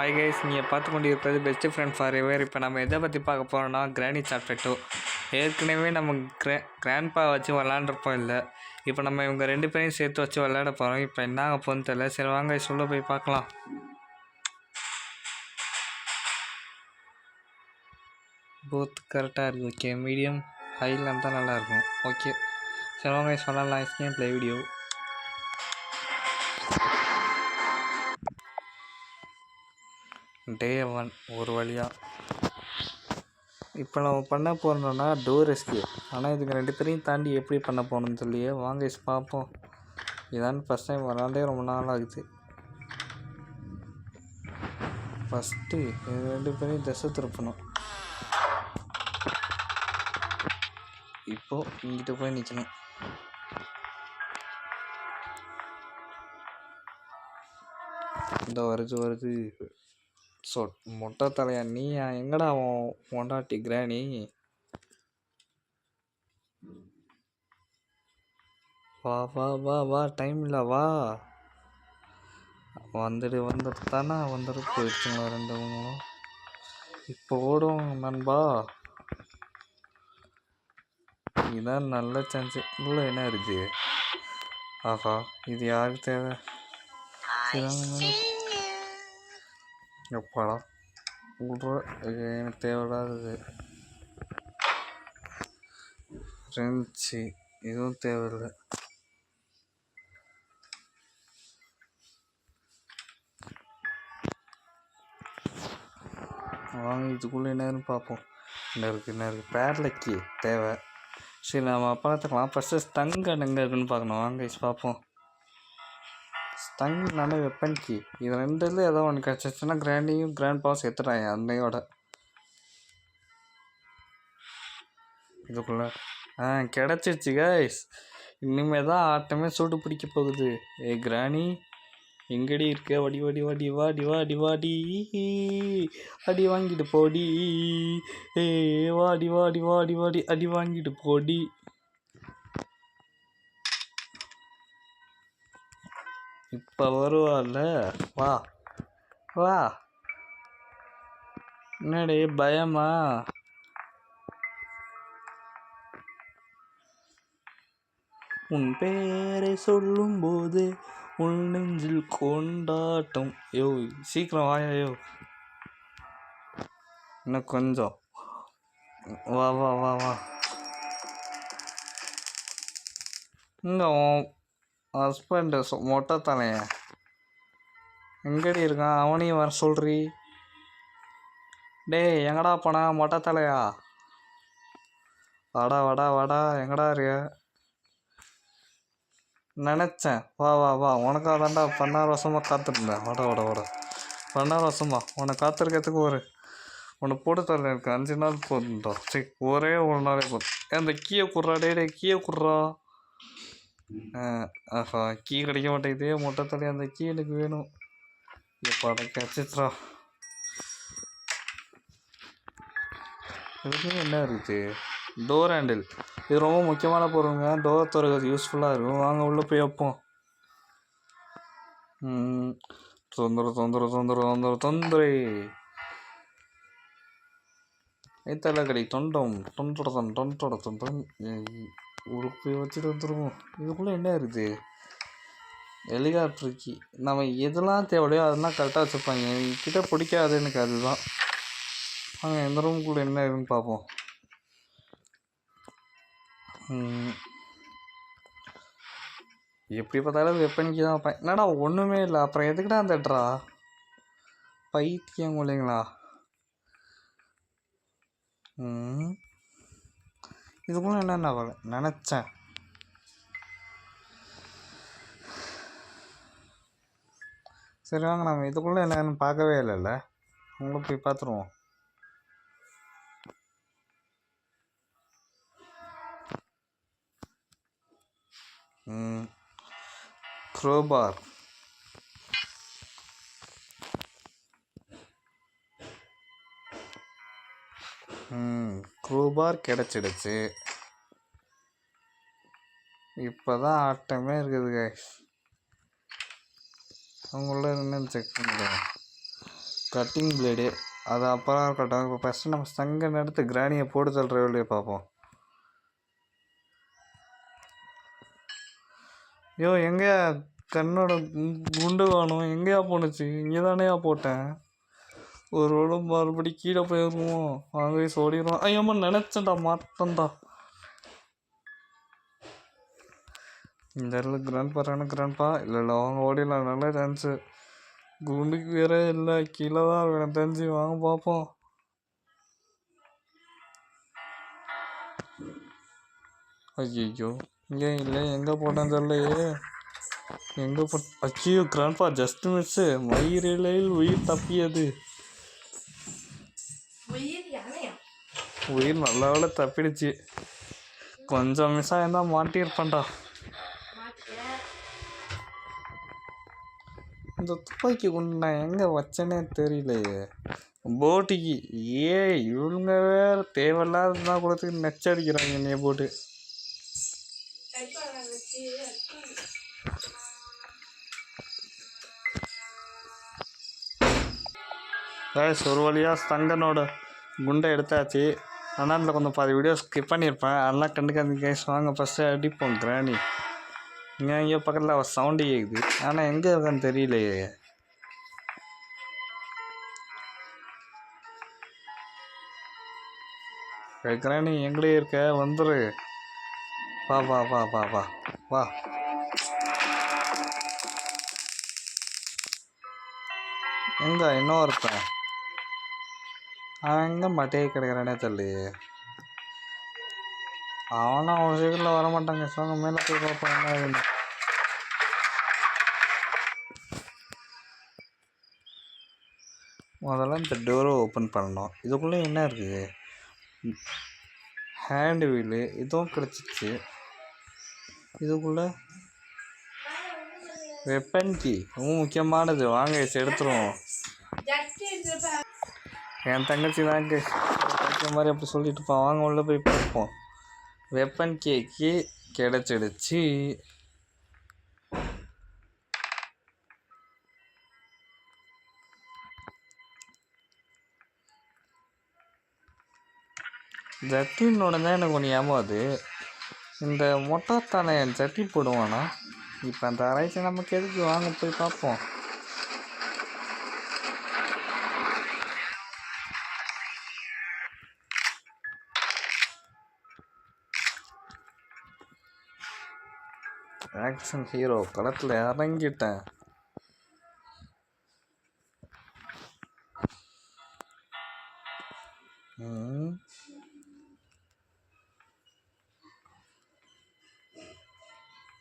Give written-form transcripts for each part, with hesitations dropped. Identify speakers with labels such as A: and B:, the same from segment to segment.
A: Hi guys, நீங்கள் பார்த்து கொண்டு இருப்பது பெஸ்ட் ஃப்ரெண்ட் ஃபார் எவர். இப்போ நம்ம எதை பற்றி பார்க்க போகிறோம்னா கிராணி சாப்டர் 2. ஏற்கனவே நம்ம கிராண்ட்பா வச்சு விளாண்டுருப்போம். இல்லை, இப்போ நம்ம இவங்க ரெண்டு பேரையும் சேர்த்து வச்சு விளையாட போகிறோம். இப்போ என்ன ஆக போகுதுன்னு தெரியல. சரி வாங்க சொல்ல போய் பார்க்கலாம். போத் கரெக்டாக இருக்குது. ஓகே, மீடியம் ஹையில் இருந்தால் நல்லாயிருக்கும். ஓகே சரி வாங்க சொல்லலாம். Game play video. டே 1 ஒரு வழியாக இப்போ நம்ம பண்ண போகிறோம்னா டோர் ரெஸ்கியூ. ஆனால் இதுக்கு ரெண்டு பேரையும் தாண்டி எப்படி பண்ண போகணும்னு சொல்லியே வாங்க பார்ப்போம். இதான் ஃபஸ்ட் டைம் விளாண்டே ரொம்ப நாள் ஆகுது. ஃபஸ்ட்டு இது ரெண்டு பேரையும் திசை திருப்பணும். இப்போது இங்கிட்ட போய் நிற்கணும். இந்த வருது மொட்டை தலையா நீ எங்கடா பொண்டாட்டி கிராணி? வா வா வா வா, டைம் இல்லை, வா வந்துட்டு தானே போயிடுச்சுங்களா ரெண்டு மூணு. இப்போ ஓடும் நண்பா, இதுதான் நல்ல சான்ஸு. இவ்வளோ என்ன இருக்குது? ஆஹா, இது யாருக்கு தேவை? எப்பாடா எனக்கு தேவையில்லாதது ஃப்ரெண்ட்ஸு, இதுவும் தேவையில்லை. வாங்க இதுக்குள்ளே என்னன்னு பார்ப்போம். என்ன இருக்குது பேர்லக்கி தேவை. சரி நம்ம பார்த்துக்கலாம். ஃபஸ்ட்டு ஸ்டங் எங்கே இருக்குன்னு பார்க்கணும். வாங்க பார்ப்போம். ஸ்டங் நல்ல வெப்பன் கீ. இது ரெண்டுல ஏதோ ஒன்று கிடச்சிச்சுன்னா கிராண்டியும் கிராண்ட்பாவும் சேர்த்துட்டாங்க அன்னையோட. இதுக்குள்ள கிடச்சிருச்சு கைஸ். இனிமேல் தான் ஆட்டமே சூடு பிடிக்க போகுது. கிராணி எங்கடி இருக்க? வடி வடி வாடி வாடி வாடி வாடி அடி வாங்கிட்டு போடி. வாடி வாடி வாடி வாடி அடி வாங்கிட்டு போடி. இப்போ வருவாள்ல, வா வா. என்னடி பயமா? உன் பேரை சொல்லும் போது உன் நெஞ்சில் கொண்டாட்டம். யோ சீக்கிரம் வாயோ, இன்னும் கொஞ்சம். வா வா வா வா. இங்கே உன் ஹஸ்பண்டு மொட்டை தலைய எங்கடி இருக்கான்? அவனையும் வர சொல்றி. டேய் எங்கடா போனா மொட்டை தலையா? வாடா வாடா வாடா, எங்கடா இருக்க? நினச்சேன், வா வா வா. உனக்காக தாண்டா 16 வருஷமாக காத்திருந்தேன். வாடா வாடா வாடா. 16 வருஷமா உன்னை காத்திருக்கிறதுக்கு உன்னை போட்டு தரல. எனக்கு 5 நாள் போதுண்டா. சரி ஒரே ஒரு நாளே போதும். அந்த கீயை குட்றா. டே கீயை குட்றா. ஆஹா, கீ கிடைக்க மாட்டேங்குது. மொட்டை தலை அந்த கீ எனக்கு வேணும். எப்பாட கிடச்சிச்சுரா. இதுக்கு என்ன இருக்குது? Door handle. இது ரொம்ப முக்கியமான பொருளுங்க. டோர் திறக்கிறது யூஸ்ஃபுல்லாக இருக்கும். வாங்க உள்ளே போய் வைப்போம். தொந்தரை ஐத்தல கடை தொண்டோட உடுப்பை வச்சுட்டு வந்துருவோம். இதுக்குள்ளே என்ன இருக்குது? ஹெலிகாப்டருக்கு நம்ம எதெல்லாம் தேவையோ அதெல்லாம் கரெக்டாக வச்சுருப்பாங்க. கிட்ட பிடிக்காது எனக்கு அதுதான். வாங்க எந்த ரூமுக்குள்ளே என்ன இருக்குன்னு பார்ப்போம். எப்படி பார்த்தாலும் வெப்பனிக்கு தான் வைப்பேன். என்னடா ஒன்றுமே இல்லை, அப்புறம் எதுக்குடா அந்த ட்ரா? பைத்தியம் இல்லைங்களா? இதுக்குள்ள என்னென்ன நினச்சேன். சரி வாங்க நம்ம இதுக்குள்ளே என்னன்னு பார்க்கவே இல்லைல்ல. உங்களுக்கு போய் பார்த்துருவோம். க்ரோபார். க்ரோபார் கிடச்சிடுச்சு. இப்போ தான் ஆட்டமே இருக்குது கைஸ். அவங்கள என்னன்னு செக் பண்ணுறேன். கட்டிங் பிளேடு அது அப்புறம் இருக்கட்டும். இப்போ ஃபஸ்ட்டு நம்ம சங்கம் எடுத்து கிராணியை போட்டு தள்ளுற வேலையை பார்ப்போம். ஐயோ எங்கேயா கண்ணோட குண்டு காணும், எங்கேயா போணுச்சு? இங்கே தானேயா போட்டேன். ஒரு உடம்பு மறுபடி கீழே போயிருவோம். வாங்க ஓடிடுவோம். ஐயோம்மா நினச்சேன்டா, மாட்டேன்டா. இந்த இடத்துல கிராண்ட்பா இல்லை அவங்க ஓடிடலாம். நல்ல சான்ஸு. குண்டுக்கு வேற இல்லை, கீழே தான் வேணும் தெரிஞ்சு. வாங்க பார்ப்போம். ஐயோ இங்கே இல்லை, எங்கே போட்டேன்னு தெரியலையே. எங்கே ஐயோ கிராண்ட்பா ஜஸ்ட் மிஸ்ஸு. மயிரிழையில் உயிர் தப்பியது. உயிர் நல்ல வேலை தப்பிடுச்சு. கொஞ்சம் மிஸ் ஆயிருந்தா மாட்டியிருப்பேன்டா. இந்த துப்பாக்கி கொண்டு நான் எங்கே வச்சேனே தெரியலையே. போட்டிக்கு இவங்க வேற தேவையில்லாததுதான் கொடுத்து நெச்சடிக்கிறாங்க என்னைய போட்டு. ஒரு வழியாக சங்கனோட குண்டை எடுத்தாச்சு. ஆனால் அதில் கொஞ்சம் பாதி வீடியோ ஸ்கிப் பண்ணியிருப்பேன். அதெல்லாம் கண்டுக்காதீங்க கைஸ். வாங்க ஃபஸ்ட்டு அடிப்போம் கிராணி. இங்கே எங்கேயோ பக்கத்தில் அவள் சவுண்டு கேட்குது, ஆனால் எங்கே இருக்கான்னு தெரியலையே. கிராணி எங்கடே இருக்க? வந்துரு. வா வா வா வா வா வா. எங்க இன்னும் இருப்பேன்? அவன் எங்கே மட்டையை கிடைக்கிறானே தெரியலையே. அவனும் அவ்வளோ சீக்கிரத்தில் வரமாட்டாங்க. சாங்க மேலே போய் பார்ப்போம் என்ன ஆகுது. முதல்ல இந்த டோரை ஓப்பன் பண்ணணும். இதுக்குள்ளே என்ன இருக்குது? ஹேண்டு வீலு இதுவும் கிடச்சிச்சு. இதுக்குள்ளே வெப்பன் கீ ரொம்ப முக்கியமானது. வாங்க எடுத்துருவோம். என் தங்கச்சி தாங்க மாதிரி அப்படி சொல்லிட்டு இருப்பான். வாங்க உள்ளே போய் பார்ப்போம். வெப்பன் கேக்கு கிடச்சிடுச்சு. ஜட்டினோட தான் எனக்கு ஒன்று ஏமாது. இந்த மொட்டாத்தானே ஜட்டி போடுவானா? இப்போ அந்த ஆராய்ச்சி நமக்கு எதுக்கு? வாங்க போய் பார்ப்போம். ஆக்ஷன் ஹீரோ களத்தில் இறங்கிட்டேன்.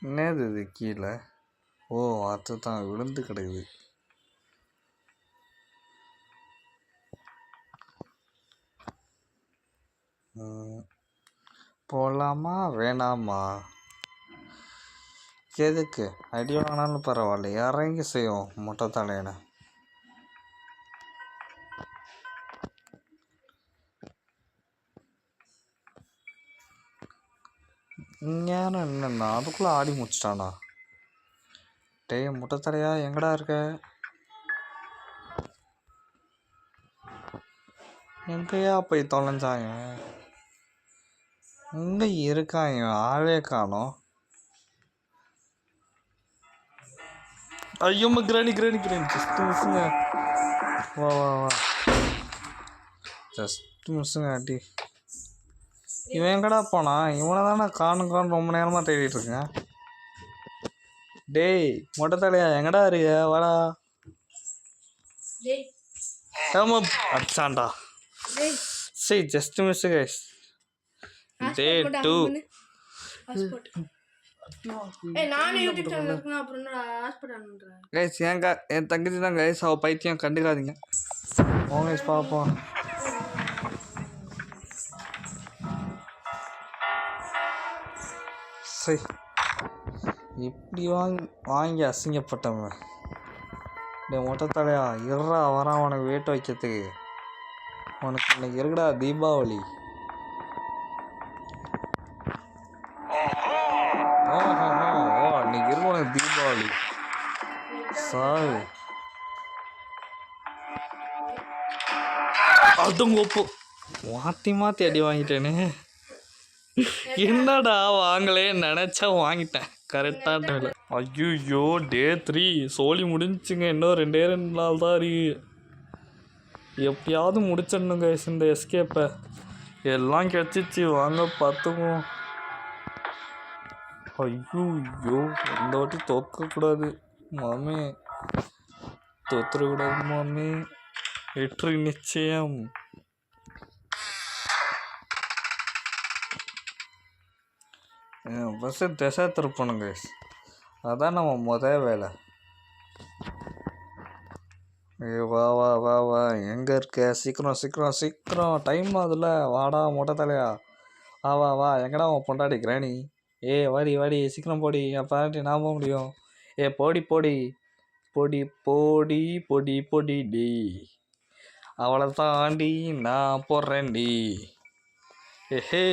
A: என்னது இது கீழே? ஓ அதுதான் விழுந்து கிடக்குது. போகலாமா வேணாமா? எதுக்கு அடி வாங்கினாலும் பரவாயில்ல, இறங்கி செய்வோம் மொட்டை தலையனை. இங்கேனா என்னண்ணா அதுக்குள்ளே ஆடி முடிச்சிட்டானா? டேய் முட்டை தலையா எங்கடா இருக்க? எங்கேயா போய் தொலைஞ்சாங்க? எங்கே இருக்காங்க? ஆளே காணோம். ஐயோ கிராணி கிராணி கிராணி ஜஸ்ட் மிஸ்ஸுங்க. வா வா வா ஜஸ்ட் மிஸ்ஸுங்க. அடி இவன் எங்கடா போனான்? இவனை தானே காணும் ரொம்ப நேரமாக தேடிட்டு இருக்கேன். டேய் மொட்டை தலையா எங்கடா இருக்க? வாடா. ஆமா அடிச்சான்டா. சரி ஜஸ்ட் மிஸ் கைஸ். டே 2 கைஸ். ஏங்க என் தங்கச்சி தான் கைஸ், அவள் பைத்தியம் கண்டுக்காதீங்க. ஓ கைஸ் பார்ப்போம். சரி இப்படி வாங்கி அசிங்கப்பட்டவன். டே மொட்டை தலையா இருறா வரான் உனக்கு வேட்டு வைக்கிறதுக்கு. உனக்கு இன்னைக்கு இருக்குடா தீபாவளி. இன்னைக்கு இருக்கு உனக்கு தீபாவளி. சாரி அதுங்கப்போ மாற்றி மாற்றி அடி வாங்கிட்டேனே. என்னடா வாங்கலே நினச்சா வாங்கிட்டேன் கரெக்டான வேலை. ஐயோ டே 3 சோலி முடிஞ்சுங்க. இன்னும் 2 நாள் தான் இருக்கு. எப்படியாவது முடிச்சிடணுங்க இந்த எஸ்கேப்பை. எல்லாம் கிடச்சிச்சு வாங்க பார்த்துக்குவோம். ஐயோ இந்த வாட்டி தோக்கக்கூடாது மாமே, தோத்துடக்கூடாது மாமே. வெற்றி நிச்சயம். பஸ்ஸு திசை திருப்பணுங்க, அதான் நம்ம வேலை. வா வா வா வா, எங்கே இருக்க? சீக்கிரம் சீக்கிரம் சீக்கிரம், டைம் ஆகுதுல்ல. வாடா மொட்டை தலையா, வா வா வா. எங்கடா உன் பொண்டாடி கிராணி? வாடி வாடி சீக்கிரம் போடி, என் பாராட்டி நான் போக முடியும். போடி போடி பொடி போடி பொடி பொடி டி, அவளை தாண்டி நான் போடுறேன்டி. ஏஹே,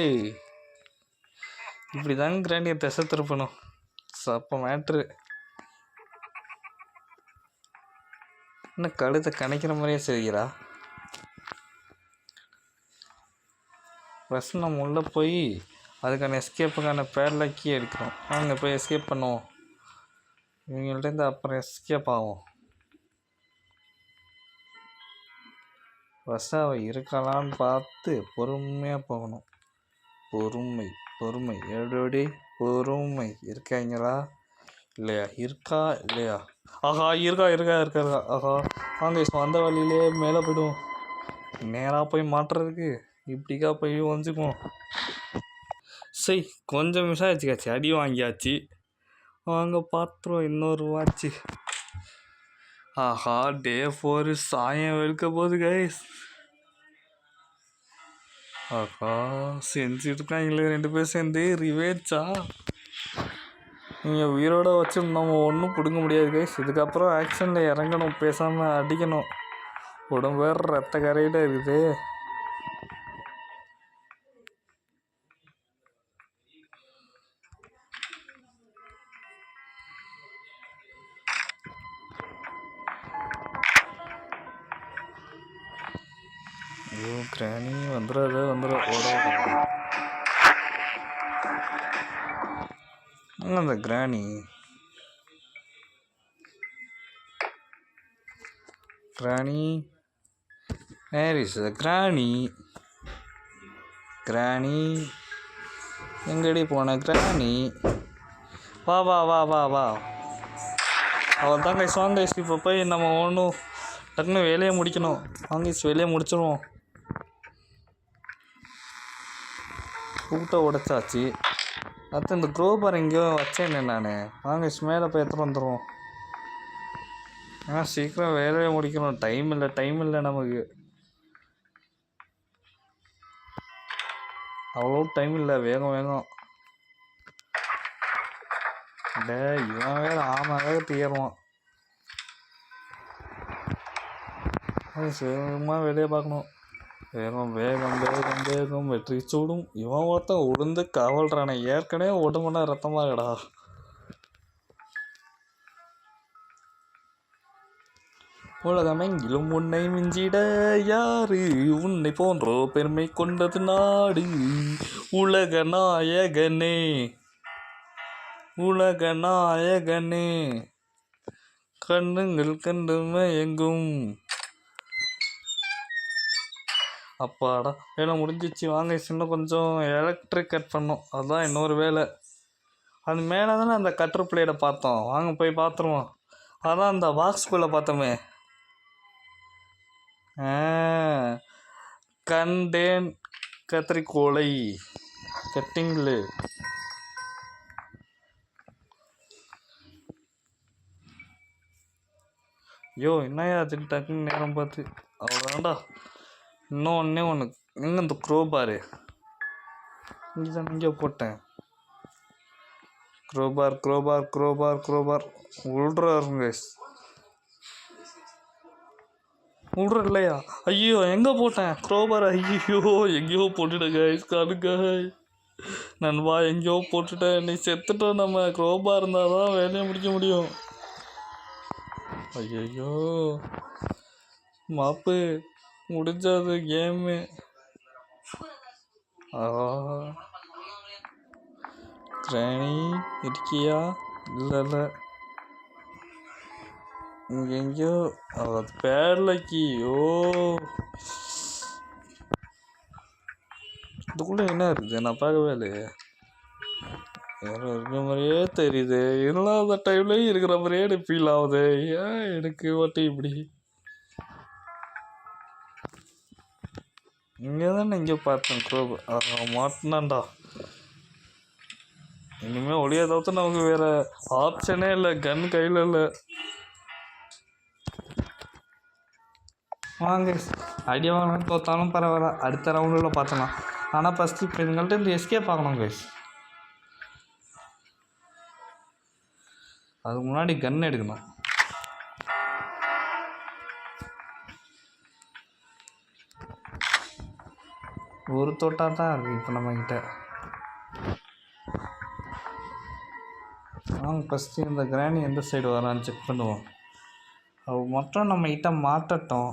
A: இப்படி தாங்க கிராண்டியை திசை திருப்பணும். சப்ப மேட்ரு. இன்னும் கழுத்தை கணிக்கிற மாதிரியே செய்கிறா. ஃபஸ்ட் நம்ம உள்ளே போய் அதுக்கான எஸ்கேப்புக்கான பேர்லக்கி எடுக்கிறோம். அங்கே போய் எஸ்கேப் பண்ணுவோம். இவங்கள்ட்டேருந்து அப்புறம் எஸ்கேப் ஆகும். ஃபஸ்ட்டு அவள் இருக்கலான்னு பார்த்து பொறுமையாக போகணும். பொறுமை பொறுமை எப்படி பொறுமை. இருக்காங்களா இல்லையா? இருக்கா இல்லையா? ஆஹா இருக்கா இருக்கா இருக்கா இருக்கா. ஆஹா வாங்க வந்த வழியிலே மேலே போய்டுவோம். நேராக போய் மாட்டுறதுக்கு இப்படிக்கா போய் வந்துக்குவோம். சரி கொஞ்சம் மிஸ் ஆகிடுச்சு, அடி வாங்கியாச்சு. வாங்க பார்த்துருவோம் இன்னொரு வாட்சி. ஆஹா டே 4 சாயம் வெளுக்க போகுது கைஸ். ஆஹா செஞ்சுருக்காங்களே 2 பேர் சேர்ந்து ரிவேச்சா. நீங்கள் உயிரோட வச்சு நம்ம ஒன்றும் பிடுங்க முடியாது கைஸ். இதுக்கப்புறம் ஆக்ஷனில் இறங்கணும், பேசாமல் அடிக்கணும். உடம்பு வேறு ரத்த கரையிட இருக்குது. ஐயோ கிராணி வந்துடாத அந்த கிராணி வேர் இஸ் த கிராணி எங்கடி போன கிராணி? வா வா வா வா வா. அவள் தான் கைஸ். வாங்க கைஸ், இப்போ போய் நம்ம ஒன்றும் டக்குன்னு வேலையை முடிக்கணும். வாங்க கைஸ் வேலையை முடிச்சிடுவோம். கூட்ட உடைச்சாச்சு. அடுத்து இந்த க்ரோபார் எங்கேயோ வச்சேன்னு நான். வாங்க மேலே போய் எடுத்துகிட்டு வந்துடுவோம். சீக்கிரம் வேலையை முடிக்கணும். டைம் இல்லை நமக்கு, அவ்வளோ டைம் இல்லை. வேகம் இவன் வேறு வேக தீருவான். சும்மா வேலையை பார்க்கணும். வேகம் வேகம் வேகம் வேகம் வெற்றி சூடும். இவன் ஒருத்தன் உளுந்து காவல்றானே, ஏற்கனவே உடம்புனா ரத்தமாகடா. உலகமெங்கிலும் உன்னை மிஞ்சிட யாரு, உன்னை போன்றோ பெருமை கொண்டது நாடு. உலக நாயகனே கண்ணுங்கள் கண்டு மயங்கும். அப்பாடா வேலை முடிஞ்சிச்சு. வாங்க இன்னும் கொஞ்சம் எலக்ட்ரிக் கட் பண்ணோம், அதுதான் இன்னொரு வேலை. அது மேலே தானே அந்த கட்டர் பிளேடை பார்த்தோம். வாங்க போய் பார்த்துருவோம். அதான் அந்த பாக்ஸ்குள்ளே பார்த்தோமே. கண்டேன் கத்திரிக்கோளை கட்டிங்கில். ஐயோ என்னையா அது டக்குன்னு நேரம் பார்த்து. அவ்வளோதான்டா. இன்னொன்று எங்கே இந்த க்ரோபாரு இங்கே தான் இங்கே போட்டேன். க்ரோபார் உள்றாருங்க. உள்ற இல்லையா? ஐயோ எங்கே போட்டேன் க்ரோபார்? ஐயோ எங்கேயோ போட்டுட்டேங்க. கடுங்க நண்பா, எங்கேயோ போட்டுட்டேன். நீ செத்துட்டோம். நம்ம க்ரோபார் இருந்தால் தான் வேலையை முடிக்க முடியும். ஐயோ மாப்பு முடிஞ்சது கேமு. கிராணி இருக்கியா? இல்லை இங்கே எங்கேயோ பேர்லக்கி. இதுக்குள்ளே என்ன இருக்குது? நான் பார்க்கவே இல்லையே. வேற இருக்கிற மாதிரியே தெரியுது. இல்லாத டைம்லேயும் இருக்கிற மாதிரியே எனக்கு ஃபீல் ஆகுது. ஏன் எனக்கு மட்டும் இப்படி? இங்கே தானே இங்கே பார்த்தேன் க்ரோப். மாட்டினான்டா. இனிமேல் ஒளியை தவிர்த்து நமக்கு வேற ஆப்ஷனே இல்லை. கன் கையில் இல்லை. வாங்க அடி வாங்கினா தோத்தாலும் பரவாயில்ல, அடுத்த ரவுண்டில் பார்த்தலாம். ஆனால் ஃபஸ்ட்டு இப்போ இதுங்கள்ட்ட இந்த எஸ்கேப் ஆகணும் கைஸ். அதுக்கு முன்னாடி கன் எடுக்கணும். ஒரு தோட்டா தான் இருக்குது இப்போ நம்மக்கிட்ட. வாங்க ஃபஸ்ட்டு இந்த கிராணி எந்த சைடு வரான்னு செக் பண்ணுவோம். அவ மட்டும் நம்ம கிட்ட மாட்டட்டும்.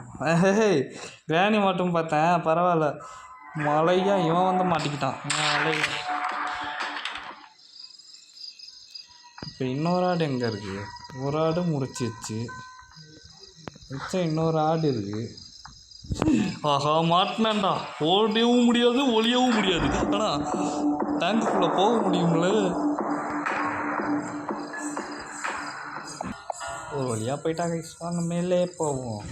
A: கிராணி மட்டும் பார்த்தேன், பரவாயில்ல. மழையா இவன் வந்து மாட்டிக்கிட்டான். இப்போ இன்னொரு ஆடு எங்கே இருக்குது? ஒரு ஆடு முடிச்சிச்சு. மிச்சம் இன்னொரு ஆடு இருக்குது. ஆஹா மாட்டினான்டா. ஓடவும் முடியாது, ஒளியவும் முடியாது. ஆனால் டேங்குக்குள்ளே போக முடியும்ல. ஒரு வழியாக போயிட்டாங்க. வாங்க மேலே போவோம்.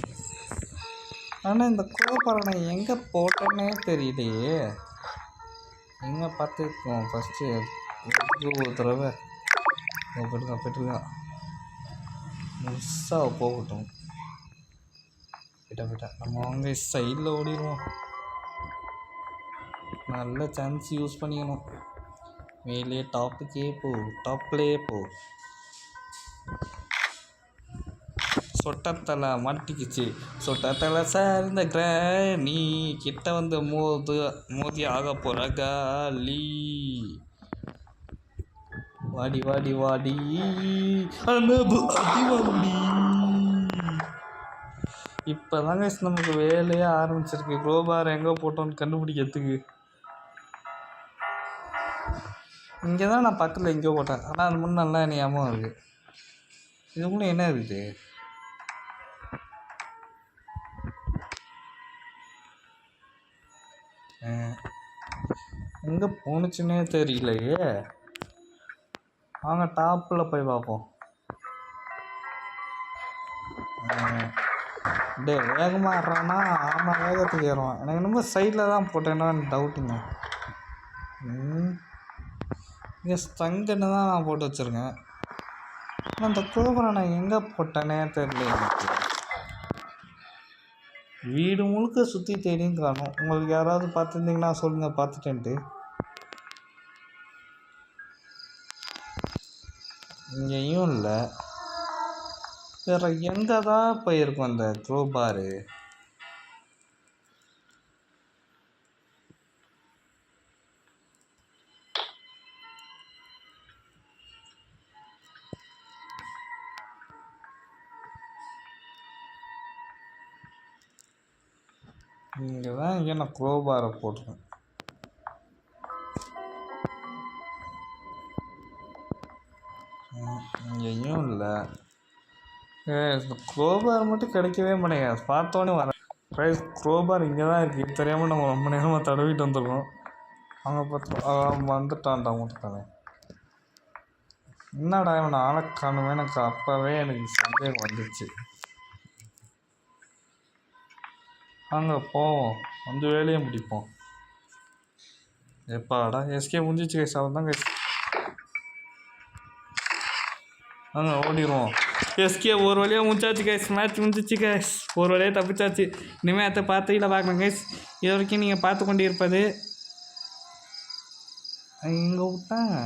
A: ஆனால் இந்த கோபுரம் நான் எங்கே போட்டேன்னே தெரியலையே. எங்கே பார்த்துருக்கோம் ஃபஸ்ட்டு ஒரு தடவை போயிட்டுருக்கான். மிஸ்ஸாக போகட்டும். போயிட்டா நம்ம அவங்க சைடில் ஓடிடுவோம். நல்ல சான்ஸ் யூஸ் பண்ணிக்கணும். மேலே டாப்லேயே போ. சொட்டத்தலை மாட்டிக்கிச்சு. சொட்டத்தலை சார் இந்த கிராணி கிட்ட வந்து மோதி ஆக போகிற காலி. வாடி அடி வாடி. இப்போ தாங்க நமக்கு வேலையே ஆரம்பிச்சிருக்கு. குளோபார் எங்கே போட்டோன்னு கண்டுபிடிக்கிறதுக்கு. இங்கே தான் நான் பக்கத்தில் எங்கேயோ போட்டேன். ஆனால் அது முன்னே நல்லா ஞாபகம் இருக்குது. இதுக்குள்ளே என்ன இருக்குது? எங்கே போணுச்சுன்னே தெரியலையே. வாங்க டாப்பில் போய் பார்ப்போம். டே வேகமாக ஆடுறான்னா ஆமாம் வேகத்துக்கு ஏறுவான். எனக்கு ரொம்ப சைடில் தான் போட்டேன்னு டவுட்டுங்க. இங்கே ஸ்டங்குன்னு தான் நான் போட்டு வச்சுருக்கேன். ஆனால் அந்த குளோபரை நான் எங்கே போட்டேனே தெரியல. எனக்கு வீடு முழுக்க சுற்றி தேடியும் காணும். உங்களுக்கு யாராவது பார்த்துருந்தீங்கன்னா சொல்லுங்கள் பார்த்துட்டேன்ட்டு. இங்கேயும் இல்லை. வேறு எங்கே தான் போயிருக்கும் அந்த க்ரோபாரு? இங்கே தான் இங்கே நான் க்ரோபாரை போட்டுருக்கேன். இங்கேயும் இல்லை. இந்த க்ரோபார் மட்டும் கிடைக்கவே மாட்டேங்க. பார்த்தோன்னே வர க்ரோபார் இங்கே தான் இருக்குது. தெரியாமல் நம்ம ரொம்ப நேரமாக தடவிட்டு வந்துருக்கோம். அங்கே பார்த்து வந்துட்டான்டா மட்டும். என்னடா இவன் ஆளை காணுமே. எனக்கு அப்போவே எனக்கு சந்தேகம் வந்துச்சு. அங்கே போவோம், வந்து வேலையை முடிப்போம். எப்பாடா எஸ்கே முடிஞ்சிச்சு கைஸ். அவன் தான் கைஸ். அங்கே ஓடிடுவோம். எஸ்கே ஒரு வழியாக முடிச்சாச்சு கைஸ். மேட்ச் முடிஞ்சிச்சு கைஸ். ஒரு வழியாக தப்பிச்சாச்சு. இனிமேல் அதை பார்த்துக்கிட்ட பார்க்கணும் கைஸ். இது வரைக்கும் நீங்கள் பார்த்து கொண்டு இருப்பது இங்கே விட்டாங்க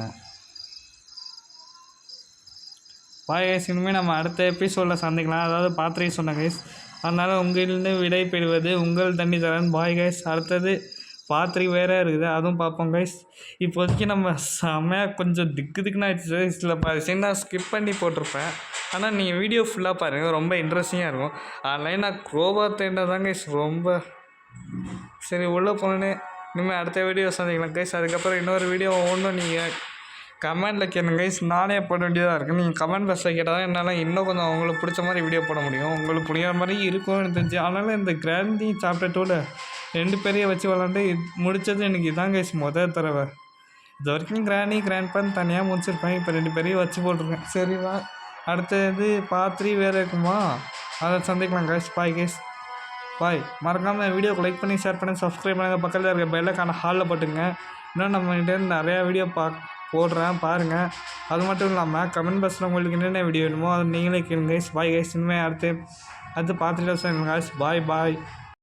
A: பாய் கைஸ். இனிமேல் நம்ம அடுத்த எபிசோடில் சந்திக்கலாம். அதாவது பாத்திரையும் சொன்னேன் கைஸ். அதனால் உங்களிருந்து விடை பெறுவது உங்கள் தண்ணி தரன் பாய் கைஸ். அடுத்தது பாத்திரி வேறு இருக்குது, அதுவும் பார்ப்போம் கைஸ். இப்போதைக்கு நம்ம செம்மையாக கொஞ்சம் திக்குன்னு ஆயிடுச்சு. சில சரி நான் ஸ்கிப் பண்ணி போட்டிருப்பேன். ஆனால் நீங்கள் வீடியோ ஃபுல்லாக பாருங்கள், ரொம்ப இன்ட்ரெஸ்டிங்காக இருக்கும். அதனால் நான் க்ரோபார் தேடினது தான் கைஸ் ரொம்ப. சரி உள்ளே போனேன்னு இனிமேல் அடுத்த வீடியோ சந்திக்கலாம் கைஸ். அதுக்கப்புறம் இன்னொரு வீடியோ ஒன்றும் நீங்கள் கமெண்டில் கேளுங்க கைஸ். நானே போட வேண்டியதாக இருக்குது. நீங்கள் கமெண்ட் பாக்ஸில் கேட்டால் தான் என்னால் இன்னும் கொஞ்சம் உங்களுக்கு பிடிச்ச மாதிரி வீடியோ போட முடியும். உங்களுக்கு பிடிக்கிற மாதிரி இருக்கும்னு தெரிஞ்சு. அதனால் இந்த கிராண்டி சாப்டர் 2ல் 2 பேரையும் வச்சு விளாண்டு முடித்தது எனக்கு இதான் கைஸ் முதல் தடவை. இது வரைக்கும் கிராண்ட்பான்னு தனியாக முடிச்சிருப்பேன். இப்போ 2 பேரையும் வச்சு போட்டிருக்கேன். சரிவா, அடுத்தது பார்ட் 3 வேறு இருக்குமா, அதை சந்திக்கலாம் கைஸ். பாய் கைஸ், பாய். மறக்காமல் வீடியோக்கு லைக் பண்ணி ஷேர் பண்ணி சப்ஸ்கிரைப் பண்ணுங்கள். பக்கத்தில் இருக்க பெல்லைக்கான ஹாலில் போட்டுங்க. இன்னும் நம்மகிட்ட நிறையா வீடியோ போடுறேன் பாருங்கள். அது மட்டும் இல்லாமல் கமெண்ட் பாக்ஸில் உங்களுக்கு என்னென்ன வீடியோ வேணுமோ அதை நீங்களே கேளுங்க கைஸ். Bye guys. இனிமேல் அடுத்து பார்த்துட்டு கைஸ். பாய்.